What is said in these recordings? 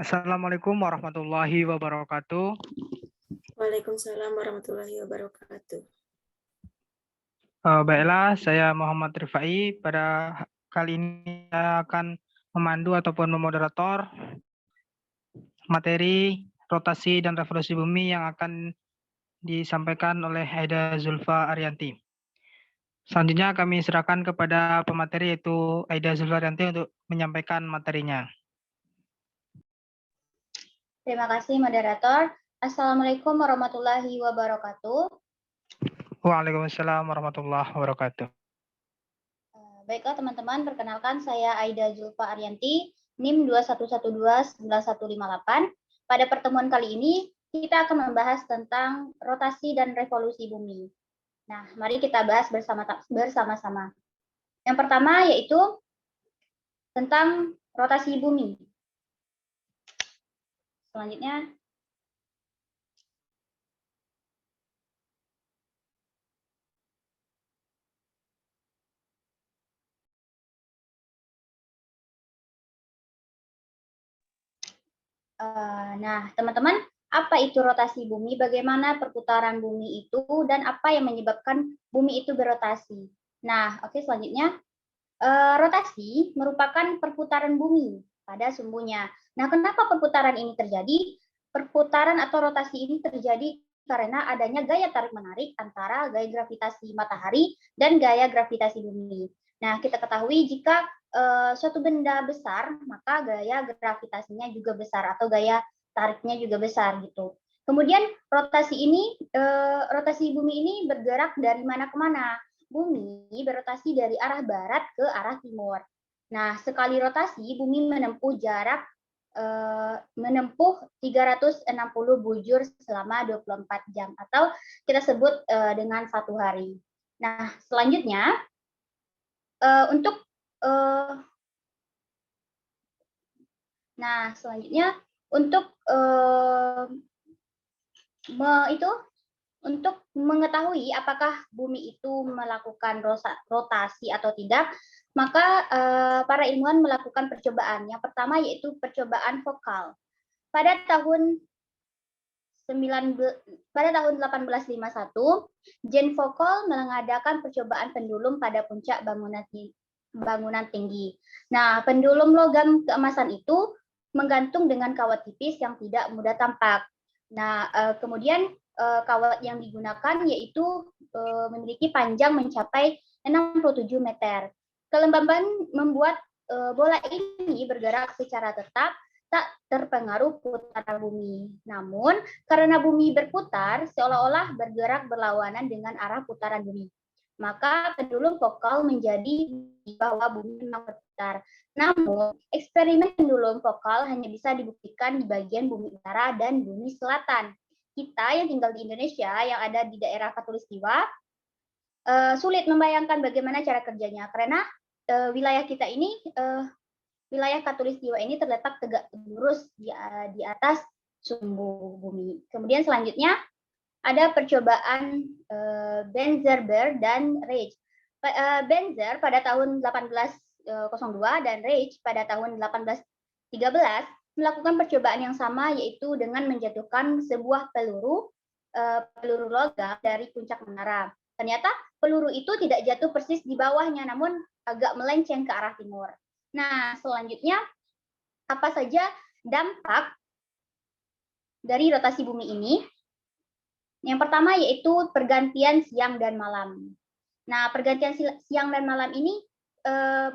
Assalamualaikum warahmatullahi wabarakatuh. Waalaikumsalam warahmatullahi wabarakatuh. Baiklah, saya Muhammad Rifai. Pada kali ini saya akan memandu ataupun memoderator materi rotasi dan revolusi bumi yang akan disampaikan oleh Aida Zulfa Arianti. Selanjutnya kami serahkan kepada pemateri yaitu Aida Zulfa Arianti untuk menyampaikan materinya. Terima kasih moderator. Assalamualaikum warahmatullahi wabarakatuh. Waalaikumsalam warahmatullahi wabarakatuh. Baiklah teman-teman, perkenalkan saya Aida Zulfa Arianti, NIM 21129158. Pada pertemuan kali ini, kita akan membahas tentang rotasi dan revolusi bumi. Nah, mari kita bahas bersama-sama. Yang pertama yaitu tentang rotasi bumi. Selanjutnya, nah, teman-teman, apa itu rotasi bumi? Bagaimana perputaran bumi itu dan apa yang menyebabkan bumi itu berotasi? Nah, oke, selanjutnya, rotasi merupakan perputaran bumi pada sumbunya. Nah, kenapa perputaran ini terjadi? Perputaran atau rotasi ini terjadi karena adanya gaya tarik-menarik antara gaya gravitasi matahari dan gaya gravitasi bumi. Nah, kita ketahui jika suatu benda besar, maka gaya gravitasinya juga besar atau gaya tariknya juga besar gitu. Kemudian rotasi bumi ini bergerak dari mana ke mana? Bumi berotasi dari arah barat ke arah timur. Nah, sekali rotasi bumi menempuh jarak menempuh 360 bujur selama 24 jam atau kita sebut dengan 1 hari. Nah, selanjutnya untuk untuk mengetahui apakah bumi itu melakukan rotasi atau tidak, maka para ilmuwan melakukan percobaan. Yang pertama yaitu percobaan Foucault. Pada tahun 1851, Jean Foucault mengadakan percobaan pendulum pada puncak bangunan tinggi. Nah, pendulum logam keemasan itu menggantung dengan kawat tipis yang tidak mudah tampak. Nah, kemudian kawat yang digunakan yaitu memiliki panjang mencapai 67 meter. Kelembaban membuat bola ini bergerak secara tetap, tak terpengaruh putaran bumi. Namun, karena bumi berputar, seolah-olah bergerak berlawanan dengan arah putaran bumi. Maka pendulum Foucault menjadi bahwa bumi memang berputar. Namun, eksperimen pendulum Foucault hanya bisa dibuktikan di bagian bumi utara dan bumi selatan. Kita yang tinggal di Indonesia, yang ada di daerah Khatulistiwa, sulit membayangkan bagaimana cara kerjanya, karena wilayah kita ini, wilayah Khatulistiwa ini terletak tegak lurus di atas sumbu bumi. Kemudian selanjutnya ada percobaan Benzer dan Reich. Benzer pada tahun 1802 dan Reich pada tahun 1813 melakukan percobaan yang sama, yaitu dengan menjatuhkan sebuah peluru logam dari puncak menara. Ternyata peluru itu tidak jatuh persis di bawahnya, namun agak melenceng ke arah timur. Nah, selanjutnya apa saja dampak dari rotasi bumi ini? Yang pertama yaitu pergantian siang dan malam. Nah, pergantian siang dan malam ini,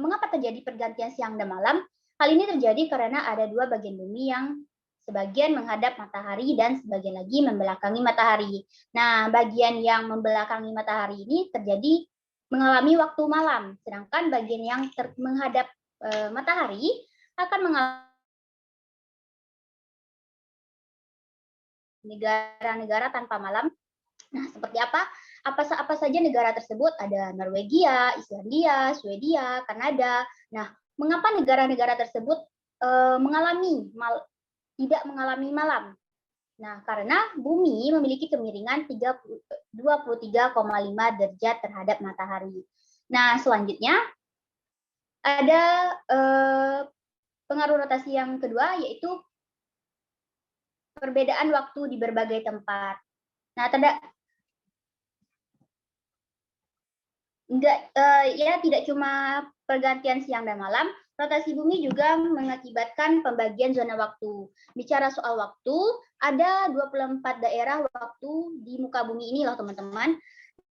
mengapa terjadi pergantian siang dan malam? Hal ini terjadi karena ada dua bagian bumi yang sebagian menghadap matahari dan sebagian lagi membelakangi matahari. Nah, bagian yang membelakangi matahari ini terjadi mengalami waktu malam, sedangkan bagian yang menghadap matahari akan mengalami negara-negara tanpa malam. Nah, seperti apa? Apa saja negara tersebut? Ada Norwegia, Islandia, Swedia, Kanada. Nah, mengapa negara-negara tersebut tidak mengalami malam? Nah, karena bumi memiliki kemiringan 23,5 derajat terhadap matahari. Nah, selanjutnya ada pengaruh rotasi yang kedua, yaitu perbedaan waktu di berbagai tempat. Nah, tidak cuma pergantian siang dan malam, rotasi bumi juga mengakibatkan pembagian zona waktu. Bicara soal waktu, ada 24 daerah waktu di muka bumi ini loh teman-teman.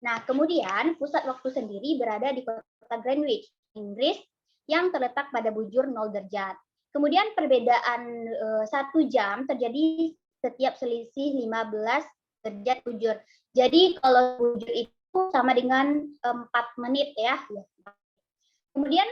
Nah, kemudian pusat waktu sendiri berada di kota Greenwich, Inggris, yang terletak pada bujur 0 derajat. Kemudian perbedaan 1 jam terjadi setiap selisih 15 derajat bujur. Jadi kalau bujur itu sama dengan 4 menit ya. Kemudian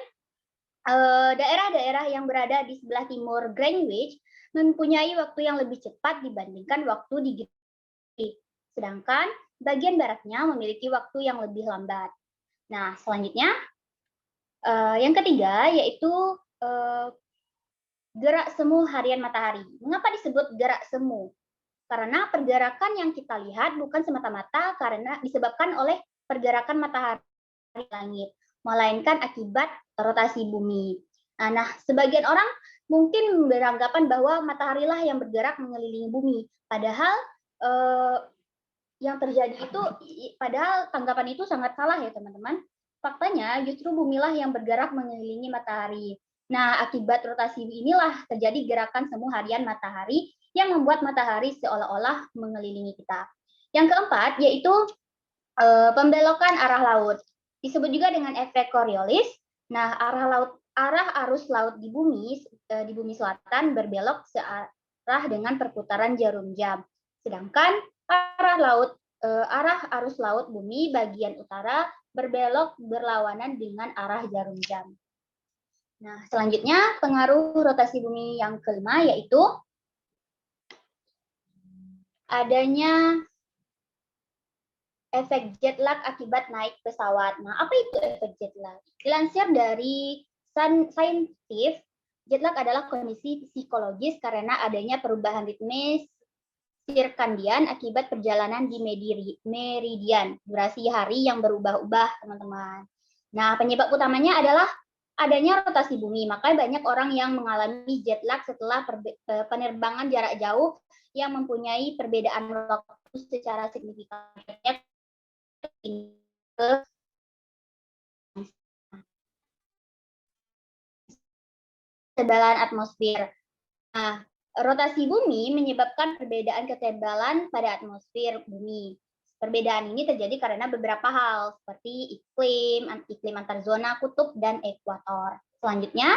daerah-daerah yang berada di sebelah timur Greenwich mempunyai waktu yang lebih cepat dibandingkan waktu di Greenwich. Sedangkan bagian baratnya memiliki waktu yang lebih lambat. Nah, selanjutnya yang ketiga yaitu gerak semu harian matahari. Mengapa disebut gerak semu? Karena pergerakan yang kita lihat bukan semata-mata karena disebabkan oleh pergerakan matahari di langit, melainkan akibat rotasi bumi. Nah, sebagian orang mungkin beranggapan bahwa matahari lah yang bergerak mengelilingi bumi. Padahal yang terjadi itu, padahal tanggapan itu sangat salah ya teman-teman. Faktanya justru bumilah yang bergerak mengelilingi matahari. Nah, akibat rotasi inilah terjadi gerakan semu harian matahari yang membuat matahari seolah-olah mengelilingi kita. Yang keempat yaitu pembelokan arah laut. Disebut juga dengan efek Coriolis. Nah, arah arus laut di bumi selatan berbelok searah dengan perputaran jarum jam. Sedangkan arah arus laut bumi bagian utara berbelok berlawanan dengan arah jarum jam. Nah, selanjutnya pengaruh rotasi bumi yang kelima yaitu adanya efek jet lag akibat naik pesawat. Nah, apa itu efek jet lag? Dilansir dari Scientific, jet lag adalah kondisi psikologis karena adanya perubahan ritme sirkadian akibat perjalanan di meridian, durasi hari yang berubah-ubah, teman-teman. Nah, penyebab utamanya adalah adanya rotasi bumi. Makanya banyak orang yang mengalami jet lag setelah penerbangan jarak jauh yang mempunyai perbedaan waktu secara signifikan. Ketebalan atmosfer. Nah, rotasi bumi menyebabkan perbedaan ketebalan pada atmosfer bumi. Perbedaan ini terjadi karena beberapa hal seperti iklim antar zona kutub dan ekuator. Selanjutnya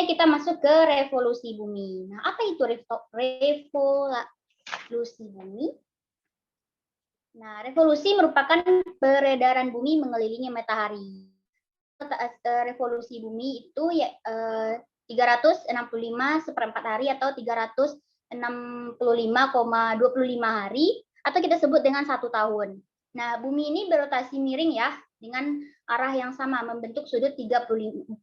kita masuk ke revolusi bumi. Nah, apa itu revolusi bumi? Nah, revolusi merupakan peredaran bumi mengelilingi matahari. Revolusi bumi itu ya 365 seperempat hari atau 365,25 hari atau kita sebut dengan 1 tahun. Nah, bumi ini berotasi miring ya dengan arah yang sama membentuk sudut 23,5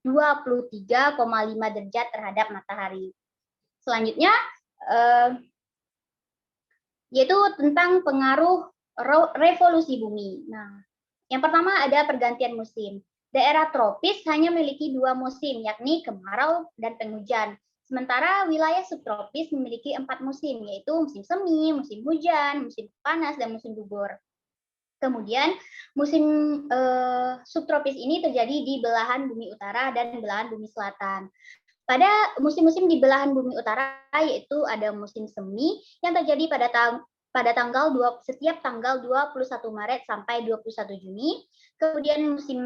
derajat terhadap matahari. Selanjutnya yaitu tentang pengaruh revolusi bumi. Nah, yang pertama ada pergantian musim. Daerah tropis hanya memiliki 2 musim, yakni kemarau dan penghujan. Sementara wilayah subtropis memiliki 4 musim, yaitu musim semi, musim hujan, musim panas, dan musim gugur. Kemudian musim subtropis ini terjadi di belahan bumi utara dan belahan bumi selatan. Pada musim-musim di belahan bumi utara yaitu ada musim semi yang terjadi setiap tanggal 21 Maret sampai 21 Juni. Kemudian musim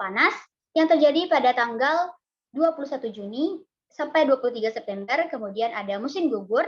panas yang terjadi pada tanggal 21 Juni sampai 23 September. Kemudian ada musim gugur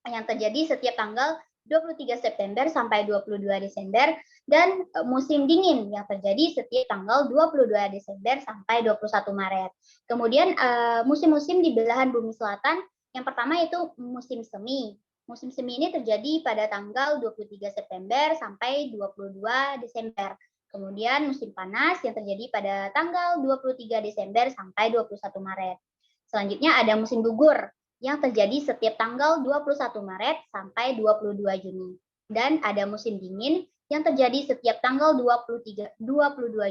yang terjadi setiap tanggal 23 September sampai 22 Desember. Dan musim dingin yang terjadi setiap tanggal 22 Desember sampai 21 Maret. Kemudian musim-musim di belahan bumi selatan, yang pertama itu musim semi. Musim semi ini terjadi pada tanggal 23 September sampai 22 Desember. Kemudian musim panas yang terjadi pada tanggal 23 Desember sampai 21 Maret. Selanjutnya ada musim gugur yang terjadi setiap tanggal 21 Maret sampai 22 Juni. Dan ada musim dingin yang terjadi setiap tanggal 22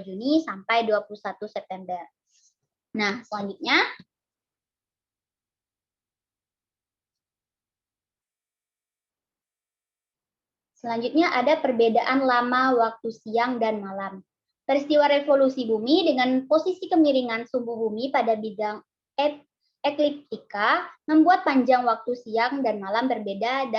Juni sampai 21 September. Nah, selanjutnya Selanjutnya ada perbedaan lama waktu siang dan malam. Peristiwa revolusi bumi dengan posisi kemiringan sumbu bumi pada bidang ekliptika membuat panjang waktu siang dan malam berbeda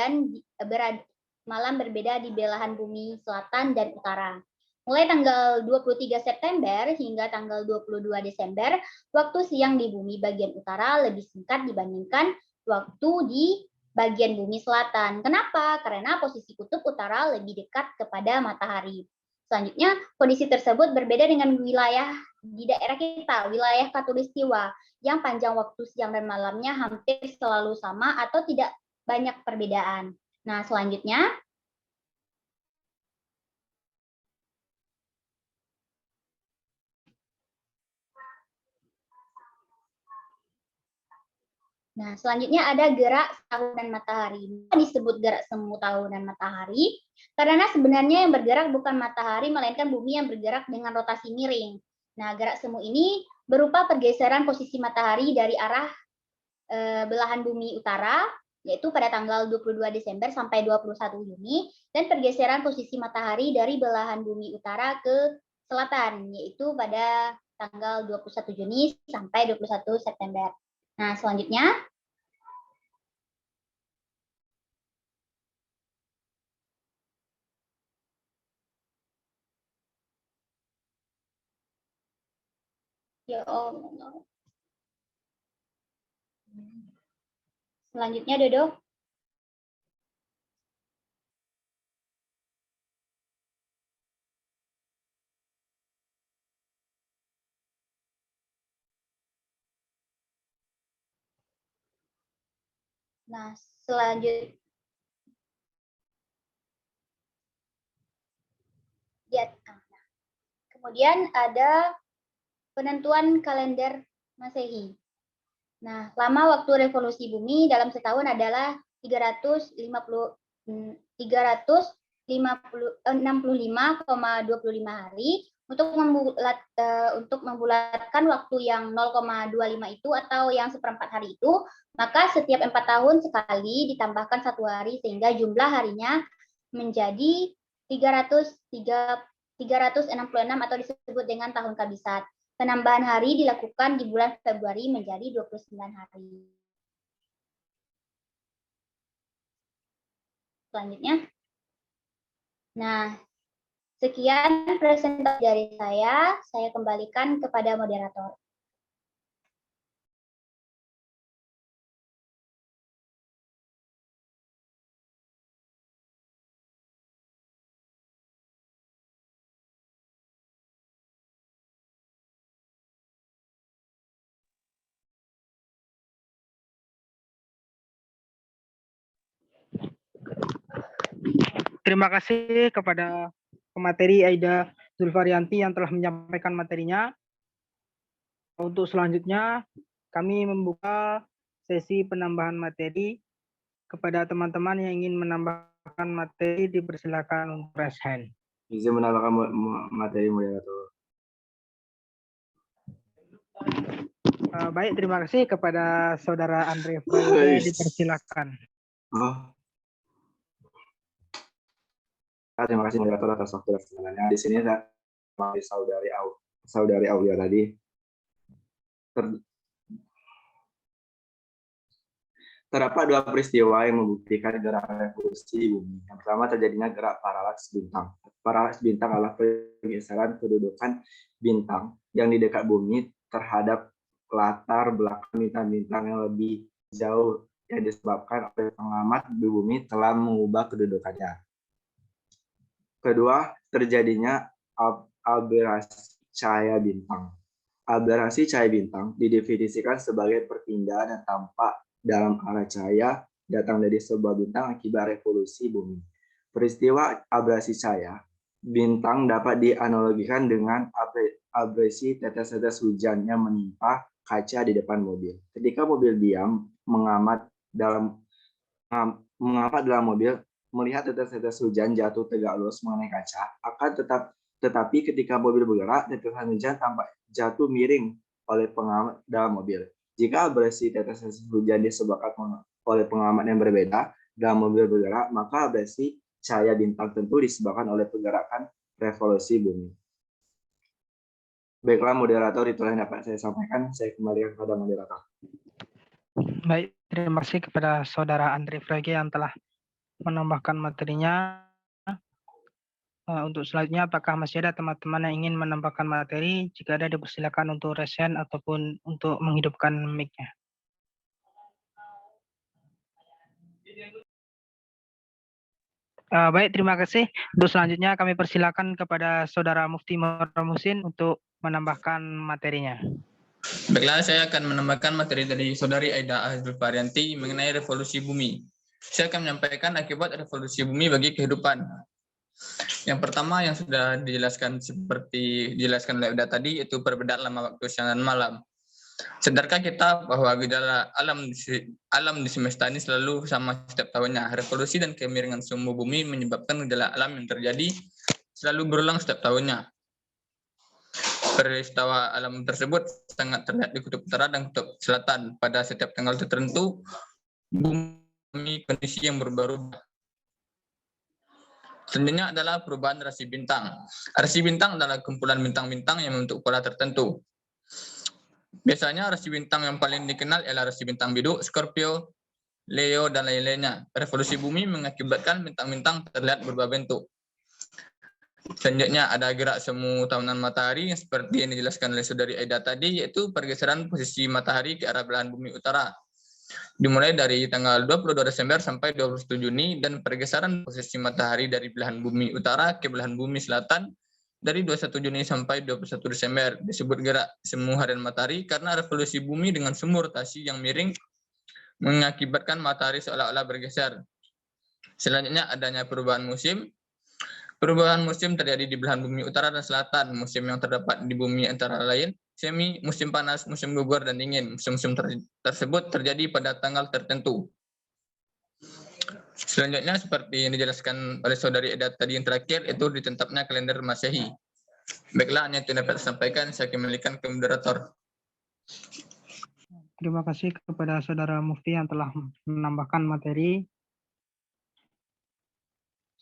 di belahan bumi selatan dan utara. Mulai tanggal 23 September hingga tanggal 22 Desember, waktu siang di bumi bagian utara lebih singkat dibandingkan waktu di bagian bumi selatan. Kenapa? Karena posisi kutub utara lebih dekat kepada matahari. Selanjutnya, kondisi tersebut berbeda dengan wilayah di daerah kita, wilayah khatulistiwa, yang panjang waktu siang dan malamnya hampir selalu sama atau tidak banyak perbedaan. Nah, selanjutnya, ada gerak tahunan matahari. Kenapa disebut gerak semu tahunan matahari? Karena sebenarnya yang bergerak bukan matahari, melainkan bumi yang bergerak dengan rotasi miring. Nah, gerak semu ini berupa pergeseran posisi matahari dari arah belahan bumi utara, yaitu pada tanggal 22 Desember sampai 21 Juni, dan pergeseran posisi matahari dari belahan bumi utara ke selatan, yaitu pada tanggal 21 Juni sampai 21 September. Nah, selanjutnya, ya Allah. Selanjutnya, Dodo. Nah, selanjutnya, kemudian ada penentuan kalender Masehi. Nah, lama waktu revolusi bumi dalam setahun adalah 365,25 hari. Untuk membulatkan waktu yang 0,25 itu atau yang seperempat hari itu, maka setiap 4 tahun sekali ditambahkan 1 hari sehingga jumlah harinya menjadi 366 atau disebut dengan tahun kabisat. Penambahan hari dilakukan di bulan Februari menjadi 29 hari. Selanjutnya. Nah, sekian presentasi dari saya kembalikan kepada moderator. Terima kasih kepada pemateri Aida Zulfarianti yang telah menyampaikan materinya. Untuk selanjutnya, kami membuka sesi penambahan materi. Kepada teman-teman yang ingin menambahkan materi, dipersilakan untuk raise hand. Izin menambahkan materi moderator. Baik, terima kasih kepada Saudara Andre Frayuda, dipersilakan. Terima kasih moderator atas waktu dan perkenalannya. Di sini saudari Aulia tadi terdapat 2 peristiwa yang membuktikan gerakan revolusi bumi. Yang pertama, terjadinya gerak paralaks bintang. Paralaks bintang adalah pergeseran kedudukan bintang yang di dekat bumi terhadap latar belakang bintang-bintang yang lebih jauh yang disebabkan oleh pengamat bumi telah mengubah kedudukannya. Kedua, terjadinya aberasi cahaya bintang. Aberasi cahaya bintang didefinisikan sebagai perpindahan yang tampak dalam arah cahaya datang dari sebuah bintang akibat revolusi bumi. Peristiwa abrasi cahaya bintang dapat dianalogikan dengan abrasi tetes-tetes hujan yang menimpa kaca di depan mobil. Ketika mobil diam mengamat dalam mobil, melihat tetes-tetes hujan jatuh tegak lurus mengenai kaca, tetapi ketika mobil bergerak, tetesan hujan tampak jatuh miring oleh pengamat dalam mobil. Jika abrasi tetes-tetes hujan disebabkan oleh pengamat yang berbeda dalam mobil bergerak, maka abrasi cahaya bintang tentu disebabkan oleh pergerakan revolusi bumi. Baiklah moderator, itulah yang dapat saya sampaikan. Saya kembalikan kepada moderator. Baik, terima kasih kepada Saudara Andri Frege yang telah menambahkan materinya. Untuk selanjutnya, apakah masih ada teman-teman yang ingin menambahkan materi? Jika ada, dipersilakan untuk raise hand ataupun untuk menghidupkan mic-nya. Baik, terima kasih. Untuk selanjutnya kami persilakan kepada Saudara Mufti Musin untuk menambahkan materinya. Baiklah, saya akan menambahkan materi dari Saudari Aida Zulfarianti mengenai revolusi bumi. Saya akan menyampaikan akibat revolusi bumi bagi kehidupan. Yang pertama yang sudah dijelaskan seperti dijelaskan oleh Aida tadi, yaitu perbedaan lama waktu siang dan malam. Sadarkah kita bahwa gejala alam di semesta ini selalu sama setiap tahunnya? Revolusi dan kemiringan sumbu bumi menyebabkan gejala alam yang terjadi selalu berulang setiap tahunnya. Peristiwa alam tersebut sangat terlihat di kutub utara dan kutub selatan. Pada setiap tanggal tertentu, bumi kondisi yang berubah-ubah. Selanjutnya adalah perubahan rasi bintang. Rasi bintang adalah kumpulan bintang-bintang yang membentuk pola tertentu. Biasanya rasi bintang yang paling dikenal ialah rasi bintang Bidu, Scorpio, Leo, dan lain-lainnya. Revolusi bumi mengakibatkan bintang-bintang terlihat berubah bentuk. Selanjutnya ada gerak semu tahunan matahari yang seperti yang dijelaskan oleh Saudari Aida tadi, yaitu pergeseran posisi matahari ke arah belahan bumi utara. Dimulai dari tanggal 22 Desember sampai 21 Juni dan pergeseran posisi matahari dari belahan bumi utara ke belahan bumi selatan dari 21 Juni sampai 21 Desember. Disebut gerak semu harian matahari karena revolusi bumi dengan semu rotasi yang miring mengakibatkan matahari seolah-olah bergeser. Selanjutnya adanya perubahan musim. Perubahan musim terjadi di belahan bumi utara dan selatan. Musim yang terdapat di bumi antara lain semi, musim panas, musim gugur, dan dingin. Musim-musim tersebut terjadi pada tanggal tertentu. Selanjutnya seperti yang dijelaskan oleh Saudari Eda tadi yang terakhir, itu ditetapnya kalender Masehi. Baiklah, hanya itu dapat disampaikan. Saya kembalikan ke moderator. Terima kasih kepada Saudara Mufti yang telah menambahkan materi.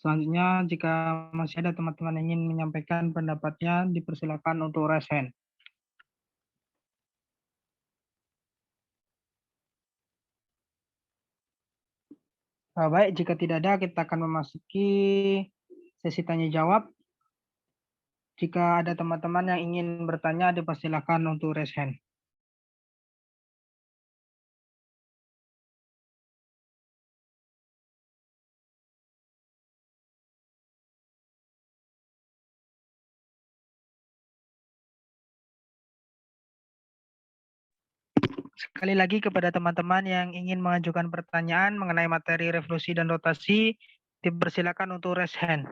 Selanjutnya, jika masih ada teman-teman yang ingin menyampaikan pendapatnya, dipersilakan untuk raise hand. Baik, jika tidak ada, kita akan memasuki sesi tanya jawab. Jika ada teman-teman yang ingin bertanya, dipersilakan untuk raise hand. Sekali lagi kepada teman-teman yang ingin mengajukan pertanyaan mengenai materi revolusi dan rotasi, dipersilakan untuk raise hand.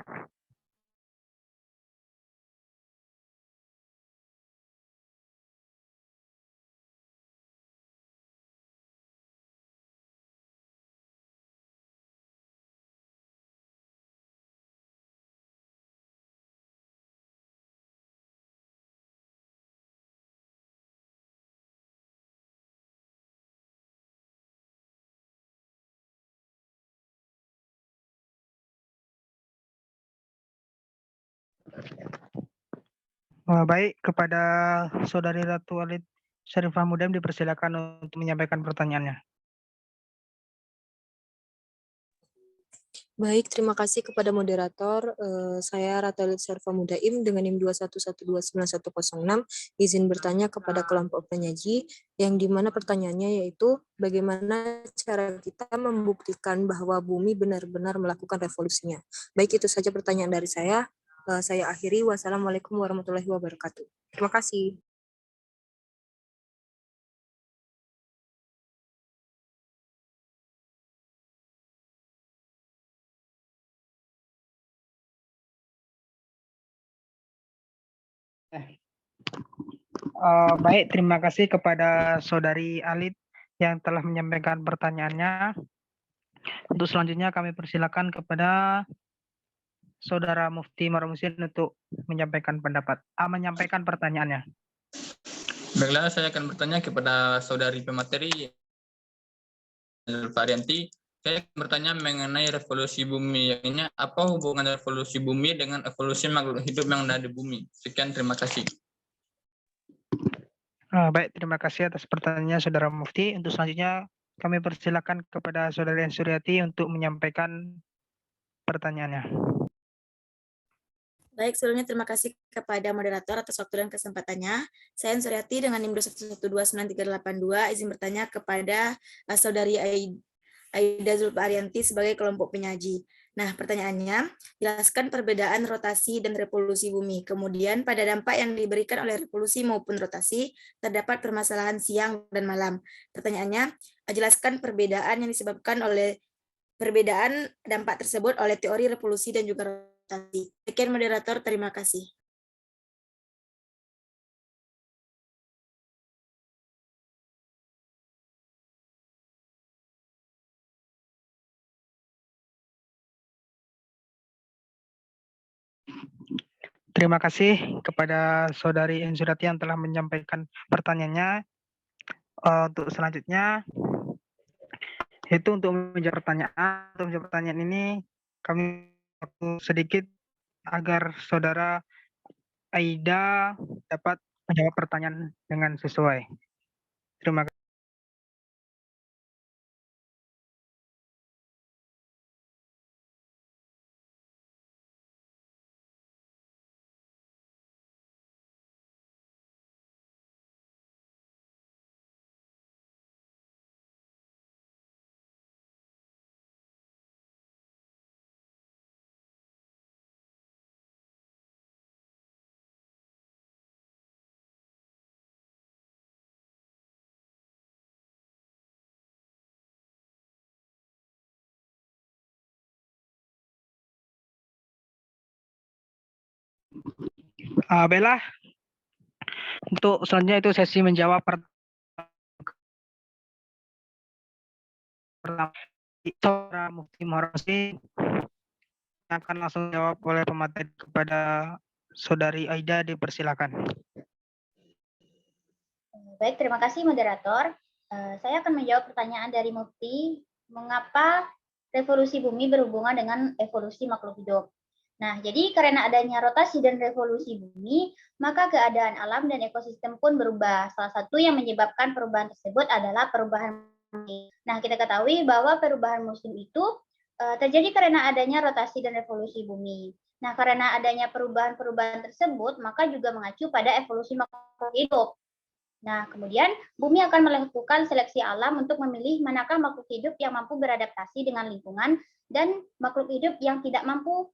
Baik, kepada Saudari Ratu Alid Syarifah Mudem dipersilakan untuk menyampaikan pertanyaannya. Baik, terima kasih kepada moderator. Saya Ratu Alid Syarifah Mudaim dengan NIM 211291106 izin bertanya kepada kelompok penyaji yang dimana pertanyaannya yaitu bagaimana cara kita membuktikan bahwa bumi benar-benar melakukan revolusinya. Baik, itu saja pertanyaan dari saya. Saya akhiri. Wassalamualaikum warahmatullahi wabarakatuh. Terima kasih. Baik, terima kasih kepada Saudari Alid yang telah menyampaikan pertanyaannya. Untuk selanjutnya kami persilakan kepada Saudara Mufti Musin untuk menyampaikan menyampaikan pertanyaannya. Baiklah, saya akan bertanya kepada Saudari pemateri Zulfarianti. Saya bertanya mengenai revolusi bumi. Ini apa hubungan revolusi bumi dengan evolusi makhluk hidup yang ada di bumi? Sekian, terima kasih. Baik, terima kasih atas pertanyaannya Saudara Mufti. Untuk selanjutnya kami persilakan kepada Saudari Suryati untuk menyampaikan pertanyaannya. Baik, sebelumnya terima kasih kepada moderator atas waktu dan kesempatannya. Saya Suryati dengan NIM 211298382 izin bertanya kepada Saudari Aida Zulfa Arianti sebagai kelompok penyaji. Nah, pertanyaannya, jelaskan perbedaan rotasi dan revolusi bumi. Kemudian, pada dampak yang diberikan oleh revolusi maupun rotasi, terdapat permasalahan siang dan malam. Pertanyaannya, jelaskan perbedaan yang disebabkan oleh perbedaan dampak tersebut oleh teori revolusi dan juga rotasi. Sekian moderator, terima kasih. Terima kasih kepada Saudari Ensurati yang telah menyampaikan pertanyaannya. Untuk selanjutnya, itu untuk menjawab pertanyaan. Untuk menjawab pertanyaan ini, kami waktu sedikit agar Saudara Aida dapat menjawab pertanyaan dengan sesuai. Terima kasih. Bella, untuk selanjutnya itu sesi menjawab pertama. Saudara Mufti Muharrem akan langsung jawab oleh pemateri kepada Saudari Aida, dipersilakan. Baik, terima kasih moderator. Saya akan menjawab pertanyaan dari Mufti, mengapa revolusi bumi berhubungan dengan evolusi makhluk hidup. Nah, jadi karena adanya rotasi dan revolusi bumi, maka keadaan alam dan ekosistem pun berubah. Salah satu yang menyebabkan perubahan tersebut adalah perubahan musim. Nah, kita ketahui bahwa perubahan musim itu terjadi karena adanya rotasi dan revolusi bumi. Nah, karena adanya perubahan-perubahan tersebut, maka juga mengacu pada evolusi makhluk hidup. Nah, kemudian bumi akan melakukan seleksi alam untuk memilih manakah makhluk hidup yang mampu beradaptasi dengan lingkungan dan makhluk hidup yang tidak mampu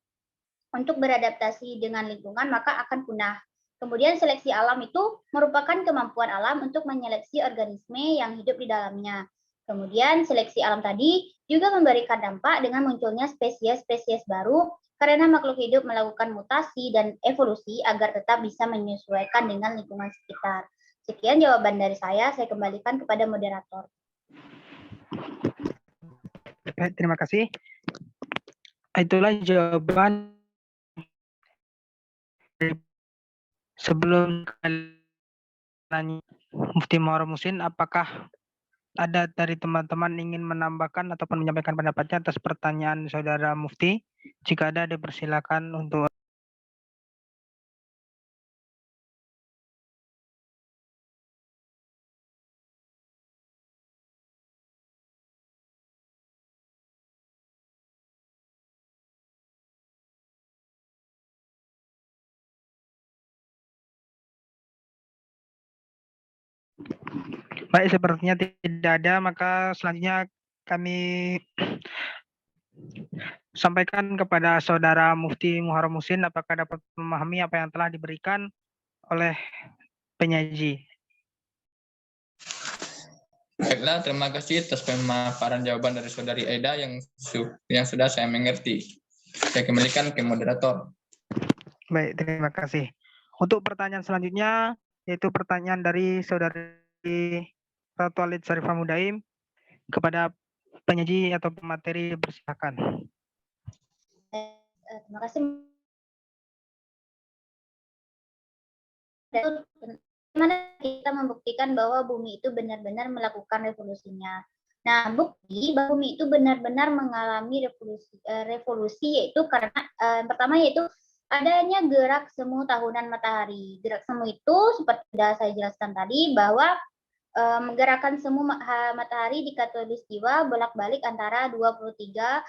untuk beradaptasi dengan lingkungan maka akan punah. Kemudian seleksi alam itu merupakan kemampuan alam untuk menyeleksi organisme yang hidup di dalamnya. Kemudian seleksi alam tadi juga memberikan dampak dengan munculnya spesies-spesies baru karena makhluk hidup melakukan mutasi dan evolusi agar tetap bisa menyesuaikan dengan lingkungan sekitar. Sekian jawaban dari saya kembalikan kepada moderator. Terima kasih. Itulah jawaban. Sebelum nanya Mufti Muharrem Muhsin, apakah ada dari teman-teman ingin menambahkan ataupun menyampaikan pendapatnya atas pertanyaan Saudara Mufti? Jika ada, dipersilakan untuk. Baik, sepertinya tidak ada, maka selanjutnya kami sampaikan kepada Saudara Mufti Muharrem Muhsin apakah dapat memahami apa yang telah diberikan oleh penyaji. Baiklah, terima kasih atas pemaparan jawaban dari Saudari Aida yang sudah saya mengerti. Saya kembalikan ke moderator. Baik, terima kasih. Untuk pertanyaan selanjutnya, yaitu pertanyaan dari Saudari Ratu Alid Syarifah Mudaim kepada penyaji atau pemateri, persilakan. Terima kasih. Bagaimana kita membuktikan bahwa bumi itu benar-benar melakukan revolusinya? Nah, bukti bahwa bumi itu benar-benar mengalami revolusi yaitu karena yang pertama yaitu adanya gerak semu tahunan matahari. Gerak semu itu seperti sudah saya jelaskan tadi bahwa gerakan semu matahari di khatulistiwa bolak-balik antara 23,5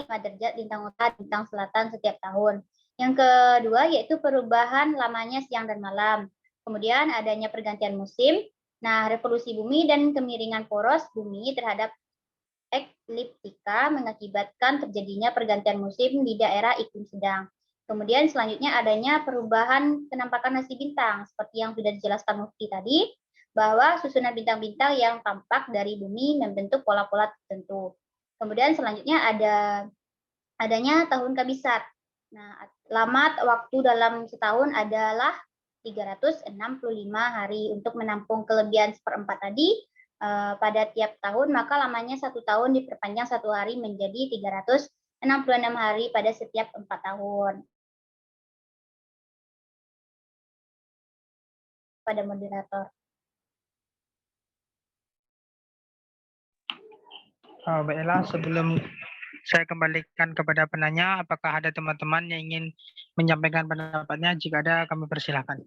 derajat lintang utara lintang selatan setiap tahun. Yang kedua yaitu perubahan lamanya siang dan malam. Kemudian adanya pergantian musim. Nah, revolusi bumi dan kemiringan poros bumi terhadap ekliptika mengakibatkan terjadinya pergantian musim di daerah iklim sedang. Kemudian selanjutnya adanya perubahan penampakan nasi bintang seperti yang sudah dijelaskan Mufti tadi, bahwa susunan bintang-bintang yang tampak dari bumi membentuk pola-pola tertentu. Kemudian selanjutnya adanya tahun kabisat. Nah, lama waktu dalam setahun adalah 365 hari untuk menampung kelebihan seperempat tadi pada tiap tahun, maka lamanya 1 tahun diperpanjang 1 hari menjadi 366 hari pada setiap 4 tahun. Pada moderator. Baiklah, sebelum saya kembalikan kepada penanya, apakah ada teman-teman yang ingin menyampaikan pendapatnya? Jika ada, kami persilahkan.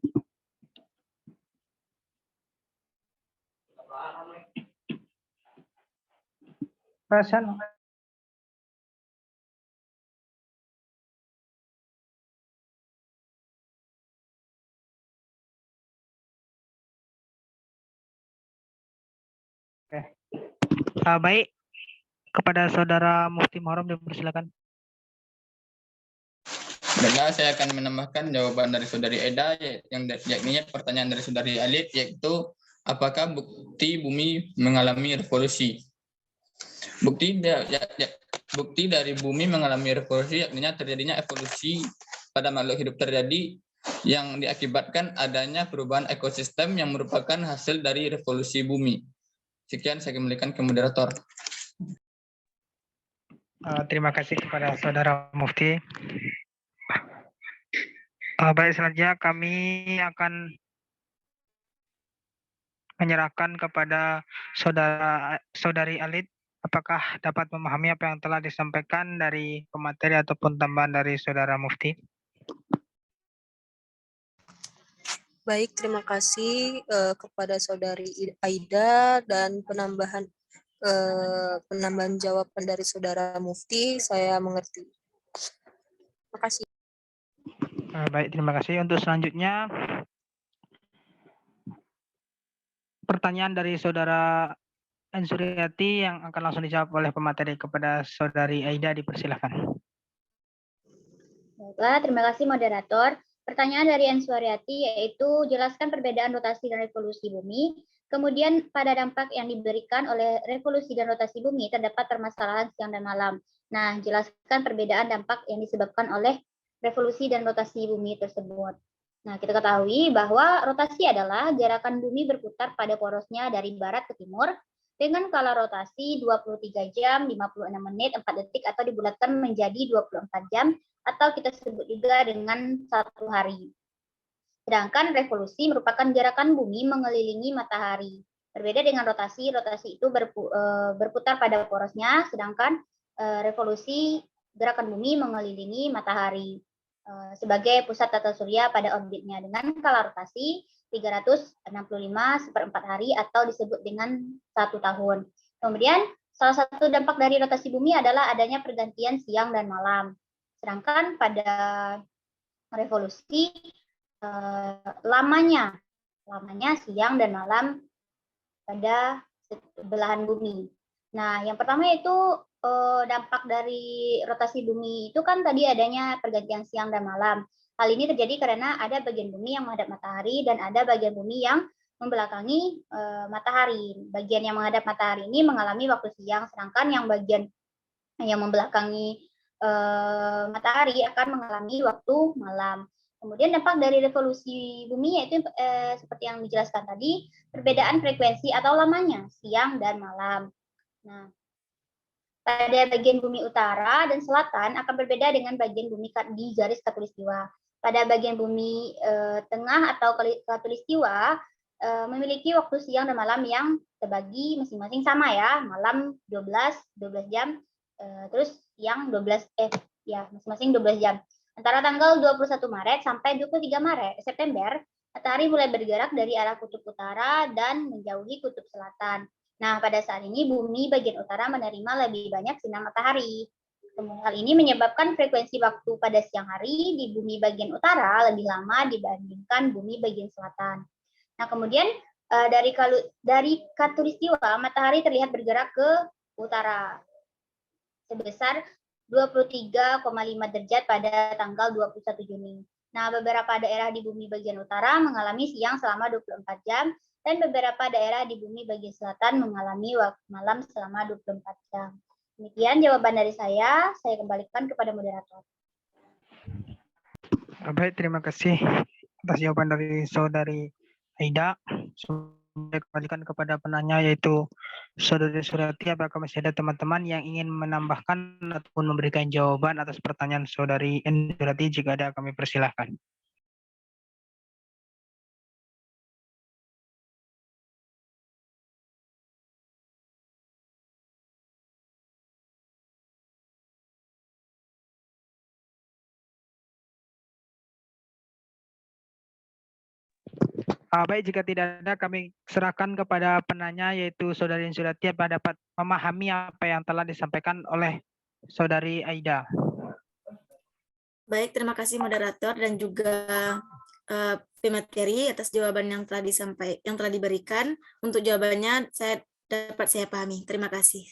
Perasaan. Oke. Baik, kepada Saudara Mufti Muharram dipersilakan. Baiklah, saya akan menambahkan jawaban dari Saudari Eda, yakni pertanyaan dari Saudari Alit, yaitu apakah bukti bumi mengalami revolusi? Bukti dari bumi mengalami revolusi, yakni terjadinya evolusi pada makhluk hidup terjadi yang diakibatkan adanya perubahan ekosistem yang merupakan hasil dari revolusi bumi. Sekian, saya kembalikan ke moderator. Terima kasih kepada Saudara Mufti. Baik, selanjutnya kami akan menyerahkan kepada Saudari Alit, apakah dapat memahami apa yang telah disampaikan dari pemateri ataupun tambahan dari Saudara Mufti? Baik, terima kasih kepada Saudari Aida dan penambahan jawaban dari Saudara Mufti. Saya mengerti. Terima kasih. Baik, terima kasih. Untuk selanjutnya, pertanyaan dari Saudara Ansuriati yang akan langsung dijawab oleh pemateri kepada Saudari Aida, dipersilakan. Baiklah, terima kasih moderator. Pertanyaan dari Ansuriati yaitu jelaskan perbedaan rotasi dan revolusi bumi. Kemudian pada dampak yang diberikan oleh revolusi dan rotasi bumi terdapat permasalahan siang dan malam. Nah, jelaskan perbedaan dampak yang disebabkan oleh revolusi dan rotasi bumi tersebut. Nah, kita ketahui bahwa rotasi adalah gerakan bumi berputar pada porosnya dari barat ke timur dengan skala rotasi 23 jam, 56 menit, 4 detik atau dibulatkan menjadi 24 jam atau kita sebut juga dengan 1 hari. Sedangkan revolusi merupakan gerakan bumi mengelilingi matahari. Berbeda dengan rotasi, rotasi itu berputar pada porosnya, sedangkan revolusi gerakan bumi mengelilingi matahari sebagai pusat tata surya pada orbitnya dengan skala rotasi 365/4 hari atau disebut dengan 1 tahun. Kemudian salah satu dampak dari rotasi bumi adalah adanya pergantian siang dan malam. Sedangkan pada revolusi lamanya siang dan malam pada belahan bumi. Nah, yang pertama itu dampak dari rotasi bumi itu kan tadi adanya pergantian siang dan malam. Hal ini terjadi karena ada bagian bumi yang menghadap matahari dan ada bagian bumi yang membelakangi matahari. Bagian yang menghadap matahari ini mengalami waktu siang, sedangkan yang bagian yang membelakangi matahari akan mengalami waktu malam. Kemudian dampak dari revolusi bumi yaitu seperti yang dijelaskan tadi, perbedaan frekuensi atau lamanya siang dan malam. Nah, pada bagian bumi utara dan selatan akan berbeda dengan bagian bumi di garis khatulistiwa. Pada bagian bumi tengah atau khatulistiwa, memiliki waktu siang dan malam yang terbagi masing-masing sama ya, malam 12 jam, terus siang 12 masing-masing 12 jam. Antara tanggal 21 Maret sampai 23 September, matahari mulai bergerak dari arah kutub utara dan menjauhi kutub selatan. Nah, pada saat ini bumi bagian utara menerima lebih banyak sinar matahari. Hal ini menyebabkan frekuensi waktu pada siang hari di bumi bagian utara lebih lama dibandingkan bumi bagian selatan. Nah, kemudian dari khatulistiwa, matahari terlihat bergerak ke utara sebesar 23,5 derajat pada tanggal 21 Juni. Nah, beberapa daerah di bumi bagian utara mengalami siang selama 24 jam, dan beberapa daerah di bumi bagian selatan mengalami waktu malam selama 24 jam. Demikian jawaban dari saya kembalikan kepada moderator. Baik, terima kasih atas jawaban dari saudari Aida. Saya kembalikan kepada penanya yaitu saudari Suryati. Apakah masih ada teman-teman yang ingin menambahkan ataupun memberikan jawaban atas pertanyaan saudari Suryati? Jika ada, kami persilahkan. Baik, jika tidak ada, kami serahkan kepada penanya yaitu saudari Suryati, apa dapat memahami apa yang telah disampaikan oleh saudari Aida. Baik, terima kasih moderator dan juga pemateri atas jawaban yang telah diberikan. Untuk jawabannya saya pahami. Terima kasih.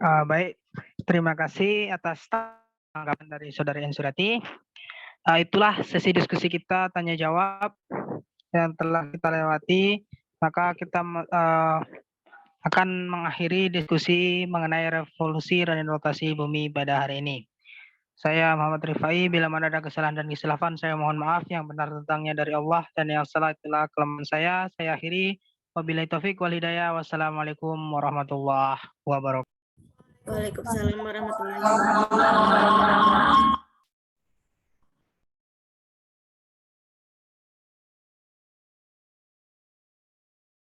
Baik, terima kasih atas tanggapan dari saudari Suryati. Itulah sesi diskusi kita tanya jawab yang telah kita lewati. Maka kita akan mengakhiri diskusi mengenai revolusi dan rotasi bumi pada hari ini. Saya Muhammad Rifai. Bila mana ada kesalahan dan kekhilafan, saya mohon maaf. Yang benar tentangnya dari Allah, dan yang salah itulah kelemahan saya. Saya akhiri. Wabillahi taufik wal hidayah. Wassalamualaikum warahmatullahi wabarakatuh. Waalaikumsalam warahmatullahi wabarakatuh.